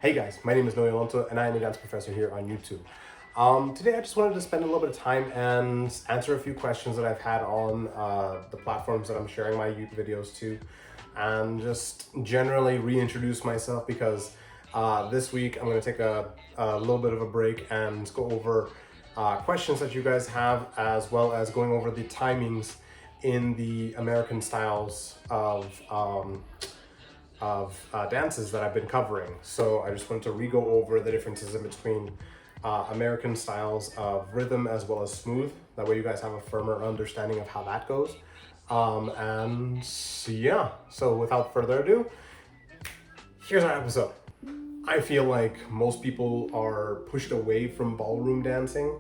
Hey guys, my name is Noe Alonso and I am a dance professor here on YouTube. Today I just wanted to spend a little bit of time and answer a few questions that I've had on the platforms that I'm sharing my YouTube videos to, and just generally reintroduce myself because this week I'm going to take a little bit of a break and go over questions that you guys have, as well as going over the timings in the American styles of dances that I've been covering. So I just wanted to re-go over the differences in between American styles of rhythm as well as smooth. That way you guys have a firmer understanding of how that goes. And yeah, so without further ado, here's our episode. I feel like most people are pushed away from ballroom dancing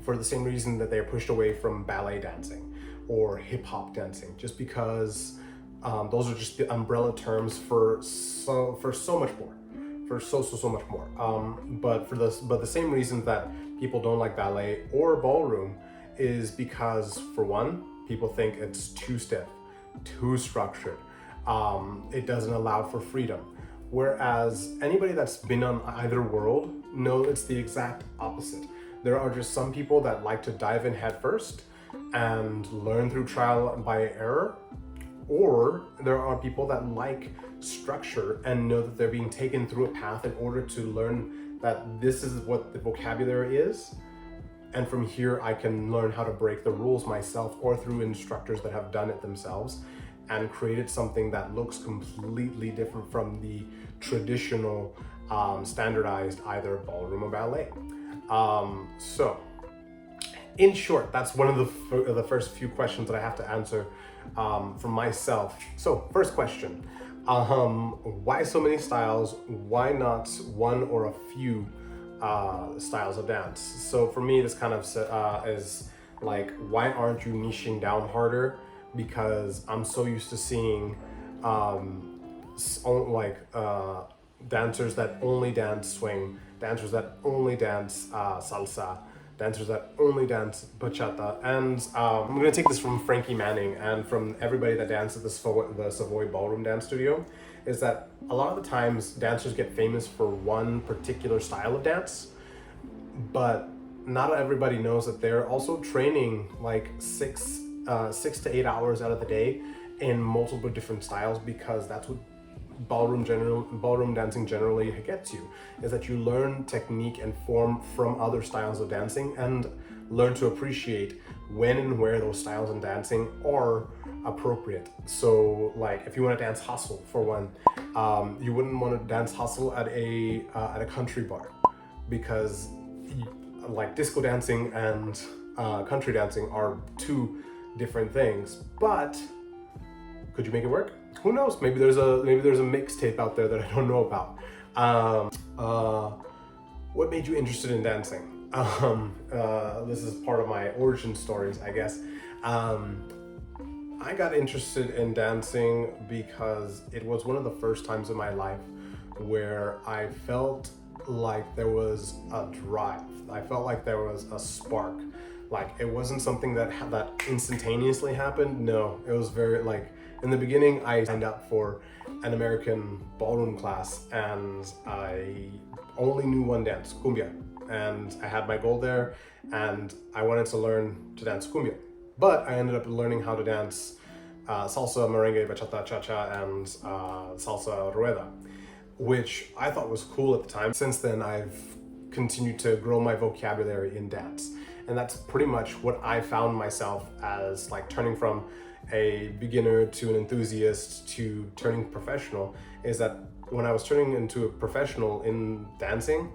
for the same reason that they're pushed away from ballet dancing or hip-hop dancing, just because those are just the umbrella terms for so much more, for so much more. But the same reason that people don't like ballet or ballroom is because, for one, people think it's too stiff, too structured. It doesn't allow for freedom. Whereas anybody that's been on either world know it's the exact opposite. There are just some people that like to dive in head first and learn through trial by error, or there are people that like structure and know that they're being taken through a path in order to learn that this is what the vocabulary is, and from here I can learn how to break the rules myself or through instructors that have done it themselves and created something that looks completely different from the traditional standardized either ballroom or ballet. So in short, that's one of the first few questions that I have to answer from myself. So first question, why so many styles? Why not one or a few styles of dance? So for me, this kind of is like, why aren't you niching down harder? Because I'm so used to seeing dancers that only dance swing, dancers that only dance salsa, dancers that only dance bachata. And I'm gonna take this from Frankie Manning and from everybody that dances at the Savoy Ballroom Dance Studio, is that a lot of the times dancers get famous for one particular style of dance, but not everybody knows that they're also training like 6 to 8 hours out of the day in multiple different styles, because that's what ballroom dancing generally gets you, is that you learn technique and form from other styles of dancing and learn to appreciate when and where those styles of dancing are appropriate. So like, if you want to dance hustle, for one, you wouldn't want to dance hustle at a country bar, because like disco dancing and country dancing are two different things. But could you make it work? Who knows? Maybe there's a mixtape out there that I don't know about. What made you interested in dancing? This is part of my origin stories, I guess. I got interested in dancing because it was one of the first times in my life where I felt like there was a drive. I felt like there was a spark. Like, it wasn't something that instantaneously happened. No, it was very like, in the beginning, I signed up for an American ballroom class and I only knew one dance, cumbia. And I had my goal there and I wanted to learn to dance cumbia. But I ended up learning how to dance salsa, merengue, bachata, cha-cha, and salsa rueda, which I thought was cool at the time. Since then, I've continued to grow my vocabulary in dance. And that's pretty much what I found myself as, like, turning from a beginner to an enthusiast to turning professional, is that when I was turning into a professional in dancing,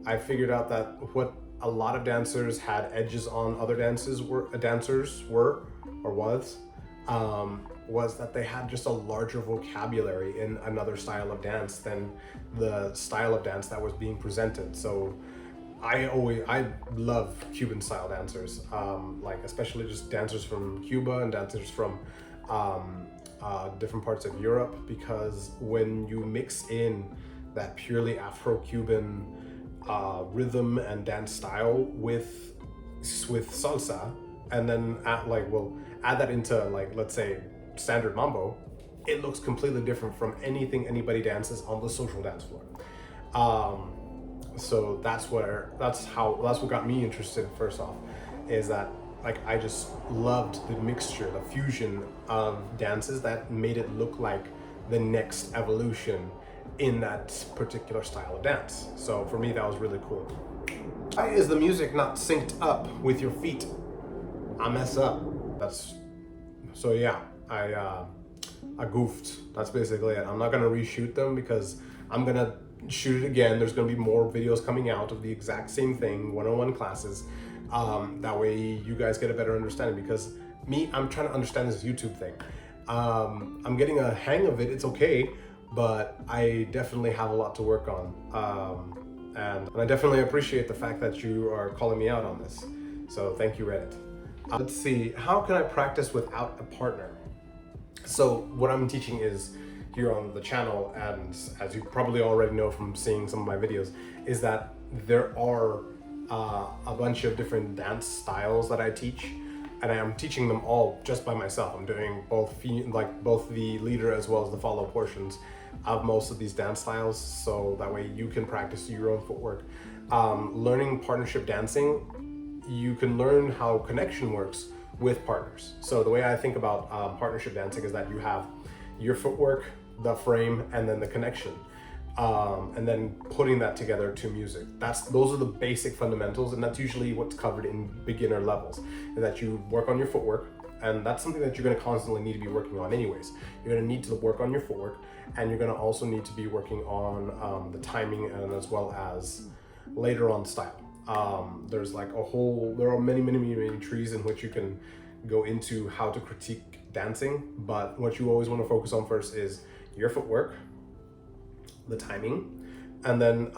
I figured out that what a lot of dancers had edges on other dancers was that they had just a larger vocabulary in another style of dance than the style of dance that was being presented. So I love Cuban style dancers, like especially just dancers from Cuba and dancers from different parts of Europe, because when you mix in that purely Afro-Cuban rhythm and dance style with salsa, and then add that into, like, let's say standard mambo, it looks completely different from anything anybody dances on the social dance floor. So that's what got me interested first off, is that like I just loved the mixture, the fusion of dances that made it look like the next evolution in that particular style of dance. So for me, that was really cool. Why is the music not synced up with your feet? I mess up. So yeah, I goofed. That's basically it. I'm not gonna reshoot them because I'm gonna shoot it again. There's gonna be more videos coming out of the exact same thing, one-on-one classes. That way you guys get a better understanding, because I'm trying to understand this YouTube thing. I'm getting a hang of it. It's okay, but I definitely have a lot to work on. And I definitely appreciate the fact that you are calling me out on this. So thank you, Reddit. Let's see, how can I practice without a partner? So what I'm teaching is here on the channel, and as you probably already know from seeing some of my videos, is that there are a bunch of different dance styles that I teach, and I am teaching them all just by myself. I'm doing both the leader as well as the follow portions of most of these dance styles, so that way you can practice your own footwork. Learning partnership dancing, you can learn how connection works with partners. So the way I think about partnership dancing is that you have your footwork, the frame, and then the connection, and then putting that together to music. Those are the basic fundamentals, and that's usually what's covered in beginner levels, is that you work on your footwork, and that's something that you're going to constantly need to be working on anyways. You're going to need to work on your footwork, and you're going to also need to be working on the timing, and as well as later on style. There are many trees in which you can go into how to critique dancing, but what you always want to focus on first is your footwork, the timing, and then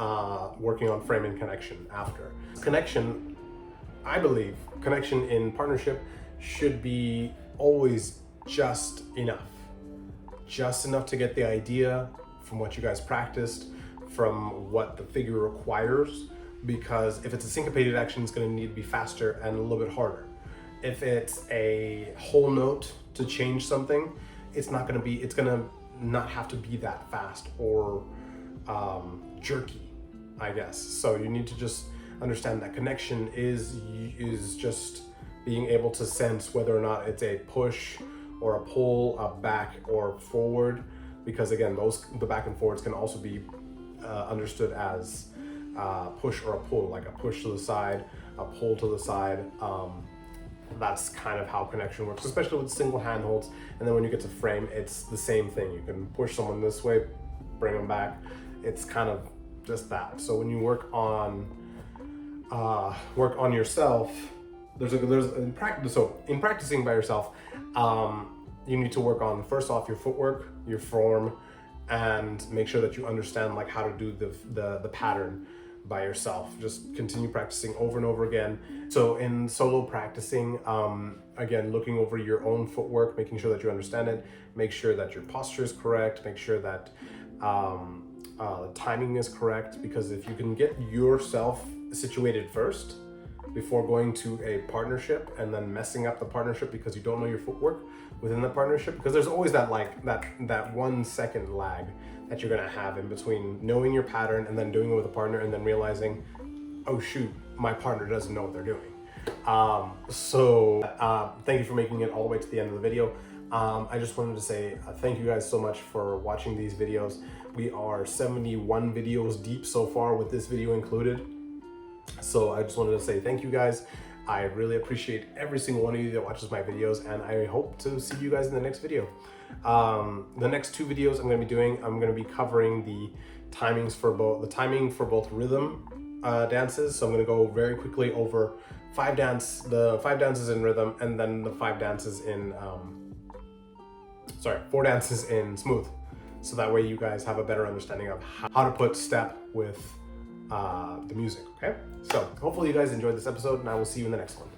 working on frame and connection after. Connection, I believe, connection in partnership should be always just enough to get the idea from what you guys practiced, from what the figure requires, because if it's a syncopated action, it's going to need to be faster and a little bit harder. If it's a whole note to change something, it's going to not have to be that fast or jerky, I guess. So you need to just understand that connection is just being able to sense whether or not it's a push or a pull, a back or forward, because again, the back and forwards can also be understood as push or a pull, like a push to the side, a pull to the side. That's kind of how connection works, especially with single handholds. And then when you get to frame, it's the same thing. You can push someone this way, bring them back. It's kind of just that. So when you work on yourself, in practicing by yourself, you need to work on, first off, your footwork, your form, and make sure that you understand like how to do the pattern by yourself. Just continue practicing over and over again. So in solo practicing, again, looking over your own footwork, making sure that you understand it, make sure that your posture is correct, make sure that the timing is correct, because if you can get yourself situated first before going to a partnership and then messing up the partnership because you don't know your footwork within the partnership, because there's always that 1 second lag that you're gonna have in between knowing your pattern and then doing it with a partner and then realizing, oh shoot, my partner doesn't know what they're doing. Thank you for making it all the way to the end of the video. I just wanted to say thank you guys so much for watching these videos. We are 71 videos deep so far, with this video included. So I just wanted to say thank you guys. I really appreciate every single one of you that watches my videos, and I hope to see you guys in the next video. The next 2 videos I'm going to be covering the timing for both rhythm dances. So I'm going to go very quickly over 5 dances in rhythm, and then the 4 dances in smooth. So that way you guys have a better understanding of how to put step with the music, okay? So hopefully you guys enjoyed this episode, and I will see you in the next one.